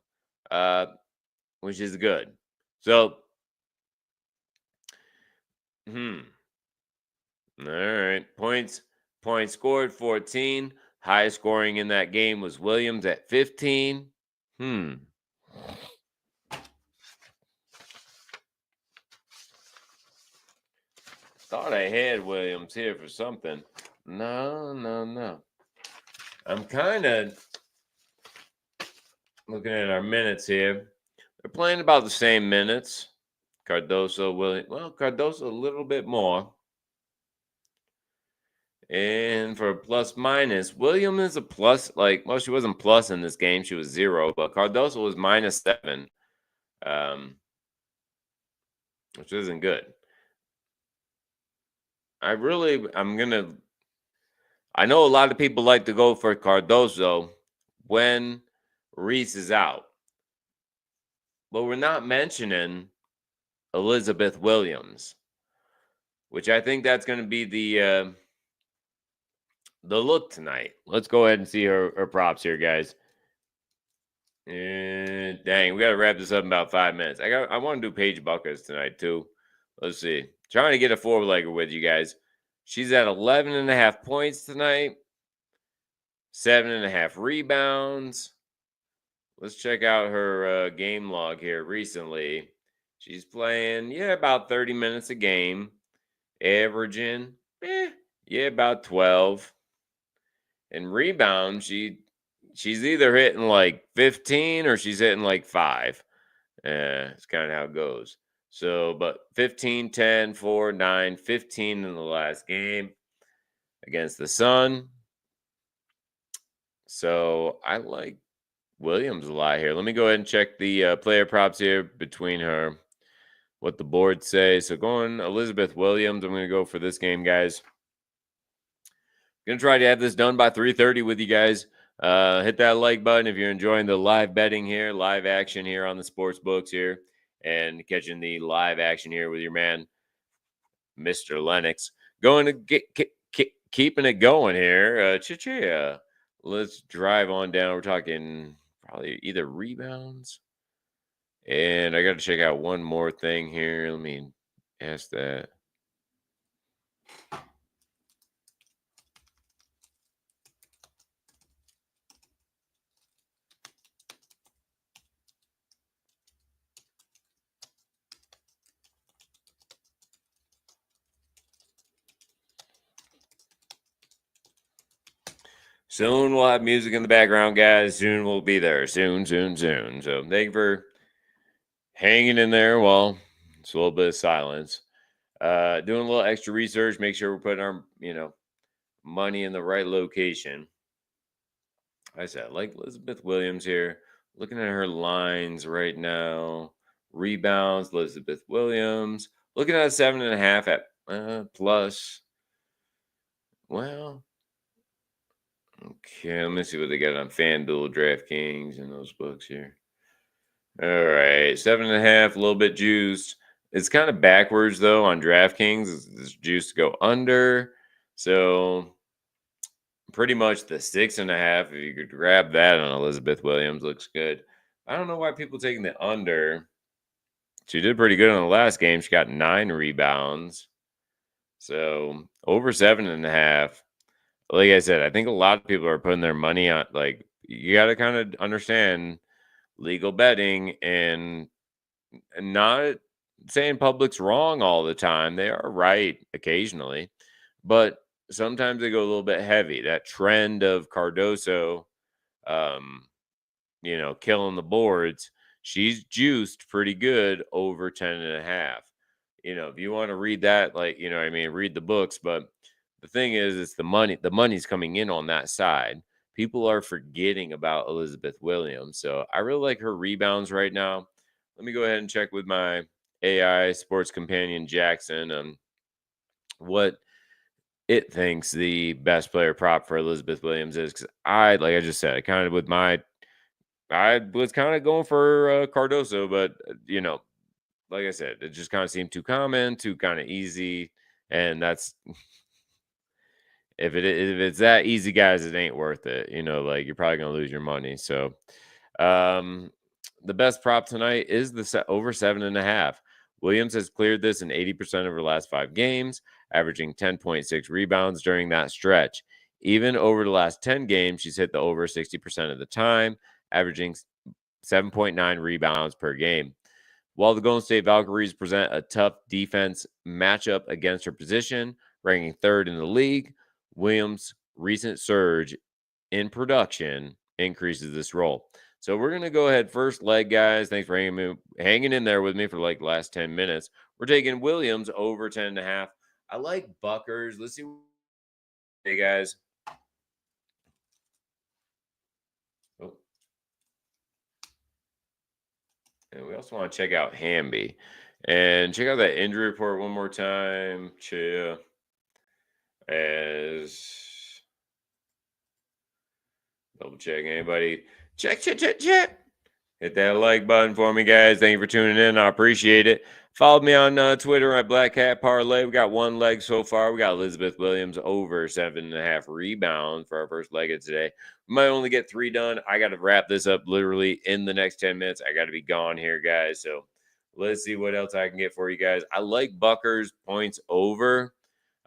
which is good. So, all right. Points scored, 14. Highest scoring in that game was Williams at 15. Thought I had Williams here for something. No. I'm kind of looking at our minutes here. They're playing about the same minutes. Cardoso, Williams. Well, Cardoso a little bit more. And for plus minus, Williams is a plus. She wasn't plus in this game. She was 0, but Cardoso was -7, which isn't good. I know a lot of people like to go for Cardoso when Reese is out, but we're not mentioning Elizabeth Williams, which I think that's going to be the the look tonight. Let's go ahead and see her props here, guys. And dang, we got to wrap this up in about 5 minutes. I want to do Paige Buckers tonight too. Let's see. Trying to get a four-legger with you guys. She's at 11.5 points tonight. 7.5 rebounds. Let's check out her game log here recently. She's playing, about 30 minutes a game. Averaging, about 12. And rebound, she's either hitting like 15 or she's hitting like 5. It's kind of how it goes. So, but 15, 10, 4, 9, 15 in the last game against the Sun. So I like Williams a lot here. Let me go ahead and check the player props here between her, what the board say. So going Elizabeth Williams, I'm going to go for this game, guys. Going to try to have this done by 3:30 with you guys. Hit that like button if you're enjoying the live betting here, live action here on the sports books here, and catching the live action here with your man, Mr. Lennox. Going to keeping it going here. Let's drive on down. We're talking probably either rebounds. And I got to check out one more thing here. Let me ask that. Soon we'll have music in the background, guys. Soon we'll be there. Soon. So thank you for hanging in there while it's a little bit of silence. Doing a little extra research, make sure we're putting our, money in the right location. I said, like Elizabeth Williams here. Looking at her lines right now. Rebounds, Elizabeth Williams. Looking at 7.5 at plus. Well, okay, let me see what they got on FanDuel, DraftKings, and those books here. All right, 7.5, a little bit juiced. It's kind of backwards though on DraftKings. It's juiced to go under. So pretty much the 6.5. If you could grab that on Elizabeth Williams, looks good. I don't know why people taking the under. She did pretty good on the last game. She got 9 rebounds. So over 7.5. Like I said, I think a lot of people are putting their money on, like, you got to kind of understand legal betting and not saying public's wrong all the time. They are right occasionally, but sometimes they go a little bit heavy. That trend of Cardoso, killing the boards, she's juiced pretty good over 10.5. If you want to read that, like, read the books, but the thing is, it's the money. The money's coming in on that side. People are forgetting about Elizabeth Williams. So I really like her rebounds right now. Let me go ahead and check with my AI sports companion, Jackson, on what it thinks the best player prop for Elizabeth Williams is. Because like I just said, I was kind of going for Cardoso, but, like I said, it just kind of seemed too common, too kind of easy. And that's if it's that easy, guys, it ain't worth it. Like, you're probably gonna lose your money. So the best prop tonight is the over 7.5. Williams has cleared this in 80% of her last 5 games, averaging 10.6 rebounds during that stretch. Even over the last 10 games, she's hit the over 60% of the time, averaging 7.9 rebounds per game. While the Golden State Valkyries present a tough defense matchup against her position, ranking 3rd in the league, Williams' recent surge in production increases this role. So we're going to go ahead first leg, guys. Thanks for hanging in there with me for like the last 10 minutes. We're taking Williams over 10.5. I like Buckers. Let's see. Hey, guys. Oh. And we also want to check out Hamby. And check out that injury report one more time. As double check anybody. Check. Hit that like button for me, guys. Thank you for tuning in. I appreciate it. Follow me on Twitter at Black Cat Parlay. We got one leg so far. We got Elizabeth Williams over 7.5 rebounds for our first leg of today. We might only get 3 done. I got to wrap this up literally in the next 10 minutes. I got to be gone here, guys. So let's see what else I can get for you guys. I like Buckers points over.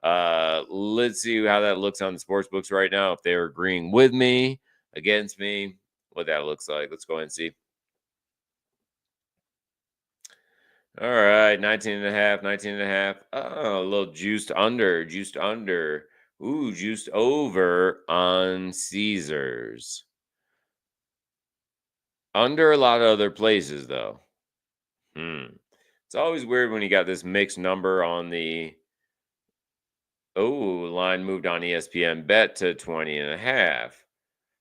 Let's see how that looks on the sports books right now. If they're agreeing with me, against me, what that looks like. Let's go ahead and see. All right, 19 and a half, 19 and a half. Oh, a little juiced under, juiced under. Ooh, juiced over on Caesars. Under a lot of other places, though. It's always weird when you got this mixed number on the... Oh, line moved on ESPN bet to 20 and a half.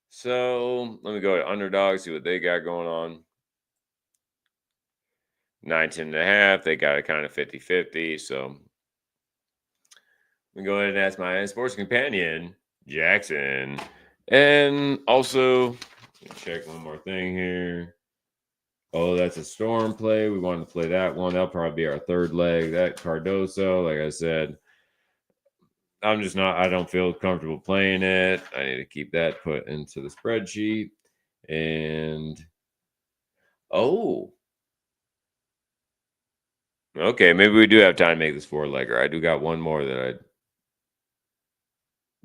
So let me go to Underdog, see what they got going on. 19 and a half. They got it kind of 50-50. So let me go ahead and ask my sports companion, Jackson. And also, check one more thing here. Oh, that's a Storm play. We wanted to play that one. That'll probably be our third leg. That Cardoso, like I said, I don't feel comfortable playing it. I need to keep that put into the spreadsheet. And, oh, okay, maybe we do have time to make this 4-legger. I do got one more that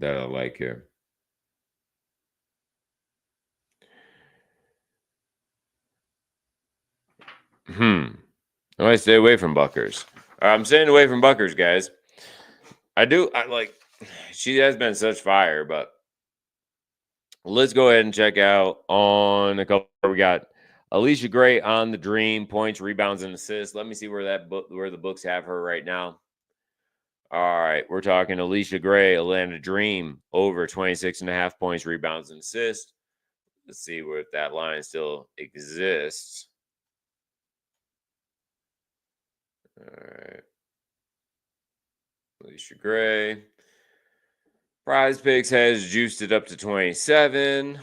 I like here. I stay away from Buckers. I'm staying away from Buckers, guys. She has been such fire, but let's go ahead and check out on a couple. We got Alicia Gray on the Dream, points, rebounds, and assists. Let me see where the books have her right now. All right, we're talking Alicia Gray, Atlanta Dream, over 26.5 points, rebounds, and assists. Let's see if that line still exists. All right. Alicia Gray. Prize Picks has juiced it up to 27.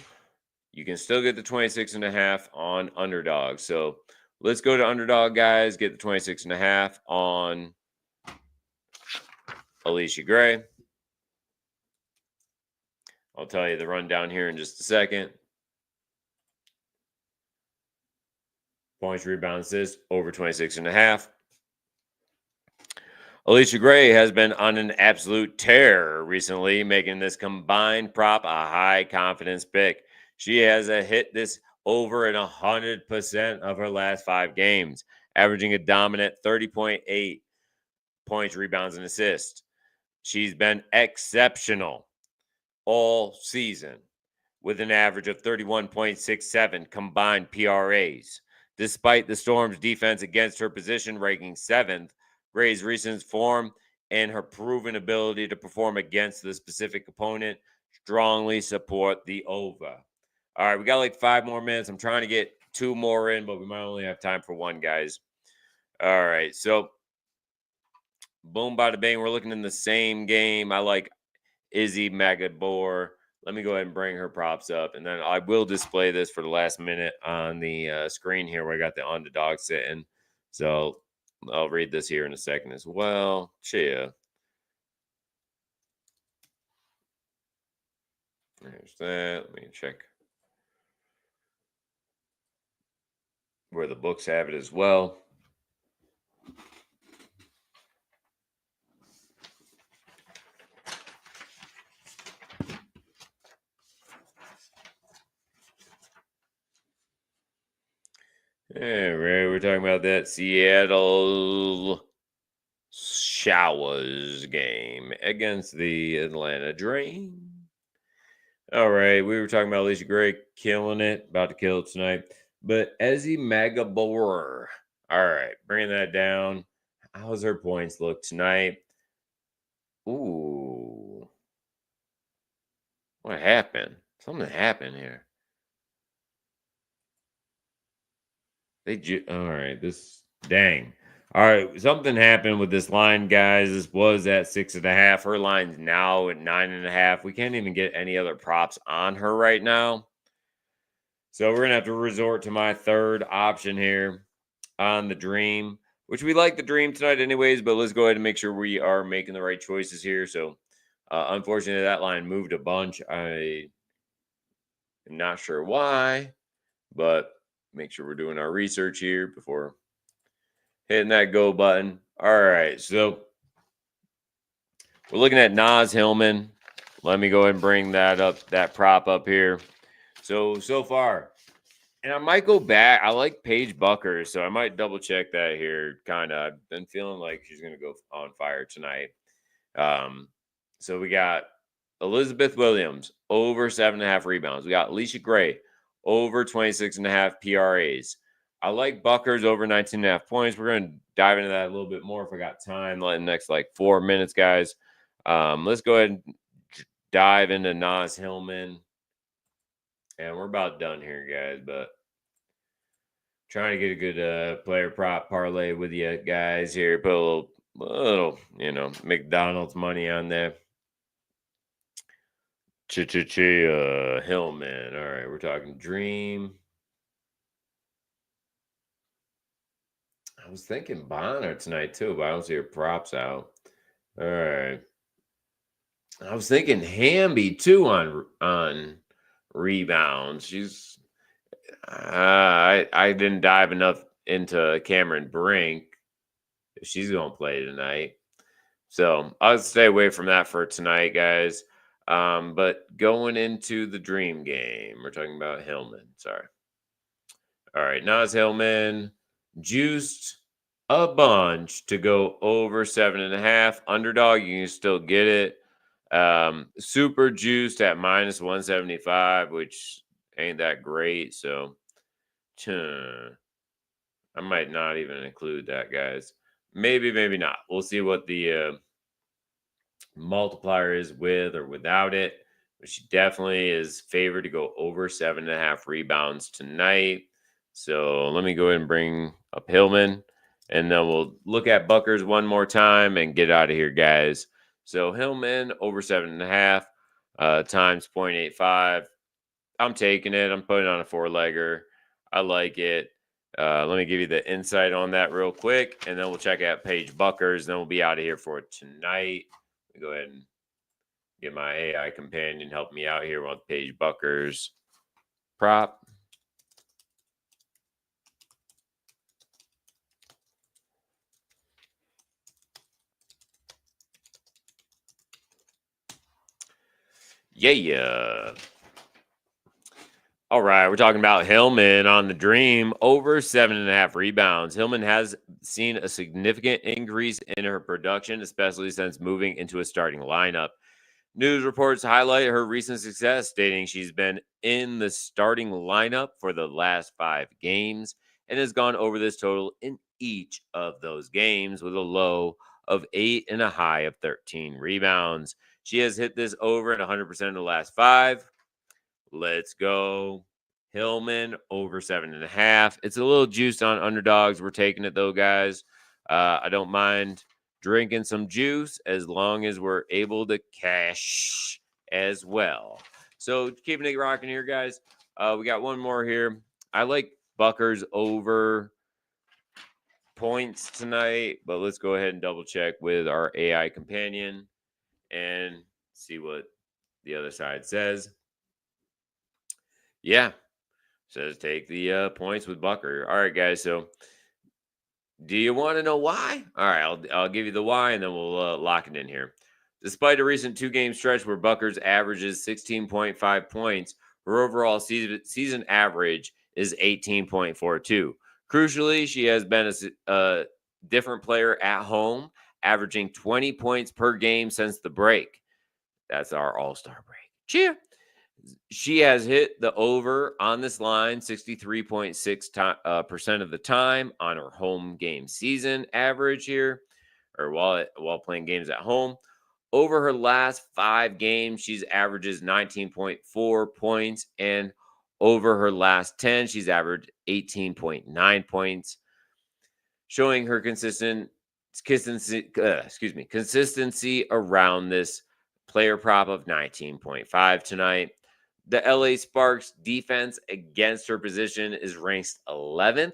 You can still get the 26.5 on Underdog. So let's go to Underdog, guys. Get the 26.5 on Alicia Gray. I'll tell you the rundown here in just a second. Points, rebounds, assists, over 26.5. Alicia Gray has been on an absolute tear recently, making this combined prop a high confidence pick. She has hit this over in 100% of her last 5 games, averaging a dominant 30.8 points, rebounds, and assists. She's been exceptional all season with an average of 31.67 combined PRAs. Despite the Storm's defense against her position ranking 7th, Gray's recent form and her proven ability to perform against the specific opponent strongly support the over. All right, we got like 5 more minutes. I'm trying to get 2 more in, but we might only have time for 1, guys. All right, so boom, bada bang. We're looking in the same game. I like Izzy Magabor. Let me go ahead and bring her props up, and then I will display this for the last minute on the screen here where I got the Underdog sitting. So I'll read this here in a second as well. Chia. There's that. Let me check where the books have it as well. All right, we're talking about that Seattle Showers game against the Atlanta Dream. All right, we were talking about Alicia Gray killing it, about to kill it tonight. But Ezzy Magabor, all right, bringing that down. How's her points look tonight? Ooh, what happened? Something happened here. All right, dang. All right, something happened with this line, guys. This was at 6.5. Her line's now at 9.5. We can't even get any other props on her right now. So we're gonna have to resort to my third option here on the Dream. which we like the dream tonight anyways, but let's go ahead and make sure we are making the right choices here. So, unfortunately, that line moved a bunch. I am not sure why, but make sure we're doing our research here before hitting that go button. All right, so we're looking at Nas Hillman. Let me go ahead and bring that prop up here. So far, and I might go back. I like Paige Bucker, so I might double check that here. Kind of, I've been feeling like she's going to go on fire tonight. So we got Elizabeth Williams over 7.5 rebounds. We got Alicia Gray over 26.5 PRAs. I like Bucker's over 19.5 points. We're going to dive into that a little bit more if I got time. Like the next 4 minutes, guys. Let's go ahead and dive into Nas Hillman. And we're about done here, guys, but trying to get a good player prop parlay with you guys here. Put a little McDonald's money on there. Hillman. All right, we're talking Dream. I was thinking Bonner tonight too, but I don't see her props out. All right. I was thinking Hamby too on rebounds. She's I didn't dive enough into Cameron Brink. If she's gonna play tonight. So I'll stay away from that for tonight, guys. But going into the dream game, we're talking about Hillman. Sorry. All right, Nas Hillman juiced a bunch to go over 7.5. Underdog, you can still get it. Super juiced at minus 175, which ain't that great. So I might not even include that, guys. Maybe not. We'll see what the multiplier is with or without it. But she definitely is favored to go over 7.5 rebounds tonight. So let me go ahead and bring up Hillman, and then we'll look at Buckers one more time and get out of here, guys. So Hillman over 7.5 times 0.85. I'm taking it. I'm putting on a 4-legger. I like it. Let me give you the insight on that real quick, and then we'll check out Paige Buckers. Then we'll be out of here for tonight. Let me go ahead and get my AI companion help me out here with Paige Buckers prop. Yeah. All right, we're talking about Hillman on the Dream over 7.5 rebounds. Hillman has seen a significant increase in her production, especially since moving into a starting lineup. News reports highlight her recent success, stating she's been in the starting lineup for the last 5 games and has gone over this total in each of those games with a low of 8 and a high of 13 rebounds. She has hit this over in 100% of the last 5. Let's go. Hillman over 7.5. It's a little juiced on underdogs. We're taking it though, guys. I don't mind drinking some juice as long as we're able to cash as well. So keeping it rocking here, guys. We got one more here. I like Buckers over points tonight, but let's go ahead and double check with our AI companion and see what the other side says. Yeah, says take the points with Bucker. All right, guys. So, do you want to know why? All right, I'll give you the why, and then we'll lock it in here. Despite a recent 2-game stretch where Buckers averages 16.5 points, her overall season average is 18.42. Crucially, she has been a different player at home, averaging 20 points per game since the break. That's our All-Star break. Cheer. She has hit the over on this line 63.6% of the time on her home game season average here, or while playing games at home. Over her last 5 games, she's averages 19.4 points, and over her last 10, she's averaged 18.9 points, showing her consistency around this player prop of 19.5 tonight. The LA Sparks defense against her position is ranked 11th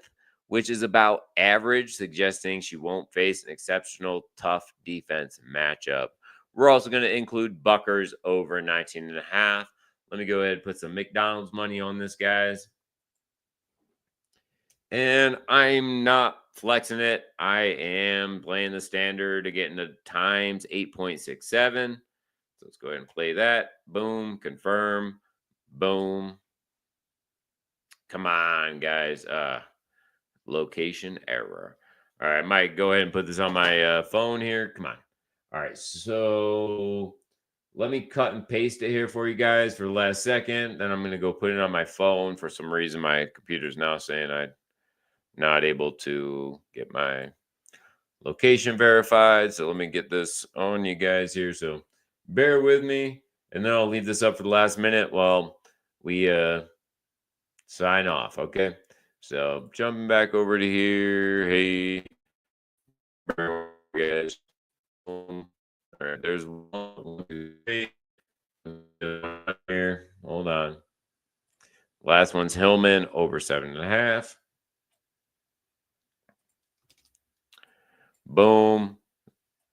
which is about average, suggesting she won't face an exceptional tough defense matchup. We're also going to include Buckers over 19.5. Let me go ahead and put some McDonald's money on this, guys. And I'm not flexing it. I am playing the standard to get into times 8.67. So let's go ahead and play that. Boom, confirm, boom. Come on, guys. Location error. All right, Mike, go ahead and put this on my phone here. Come on. All right, so let me cut and paste it here for you guys for the last second. Then I'm going to go put it on my phone. For some reason, my computer's now saying I'm not able to get my location verified. So let me get this on you guys here. So bear with me, and then I'll leave this up for the last minute while we sign off. Okay. So jumping back over to here. Hey, guys. All right, there's one, two, three. Here. Hold on. Last one's Hillman over 7.5. Boom.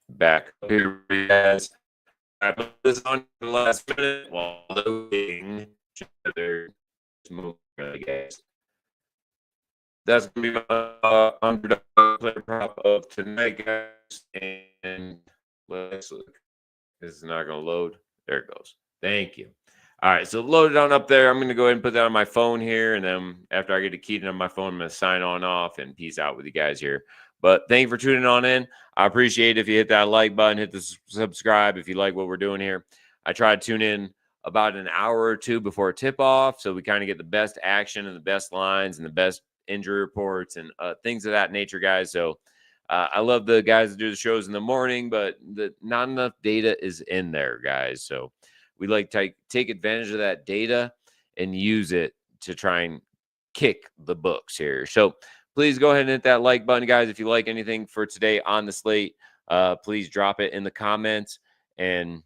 Back up here, guys. I put this on the last minute while loading. Guys. That's going to be my underdog player prop of tonight, guys. And let's look. This is not going to load. There it goes. Thank you. All right, so load it on up there. I'm going to go ahead and put that on my phone here. And then after I get it keyed in on my phone, I'm going to sign on off and peace out with you guys here. But thank you for tuning on in. I appreciate it if you hit that like button, hit the subscribe if you like what we're doing here. I try to tune in about an hour or two before tip-off so we kind of get the best action and the best lines and the best injury reports and things of that nature, guys. So I love the guys that do the shows in the morning, but not enough data is in there, guys. So we like to take advantage of that data and use it to try and kick the books here. So please go ahead and hit that like button, guys. If you like anything for today on the slate, please drop it in the comments. And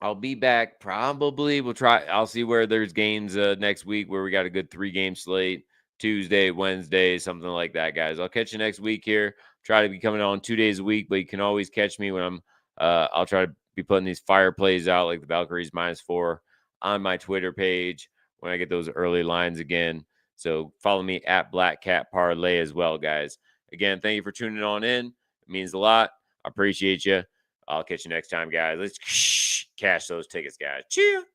I'll be back probably. I'll see where there's games next week where we got a good 3-game slate. Tuesday, Wednesday, something like that, guys. I'll catch you next week here. Try to be coming on 2 days a week, but you can always catch me when I'm I'll try to be putting these fire plays out like the Valkyries -4 on my Twitter page when I get those early lines again. So follow me at Cat Parlay as well, guys. Again, thank you for tuning on in. It means a lot. I appreciate you. I'll catch you next time, guys. Let's cash those tickets, guys. Cheers.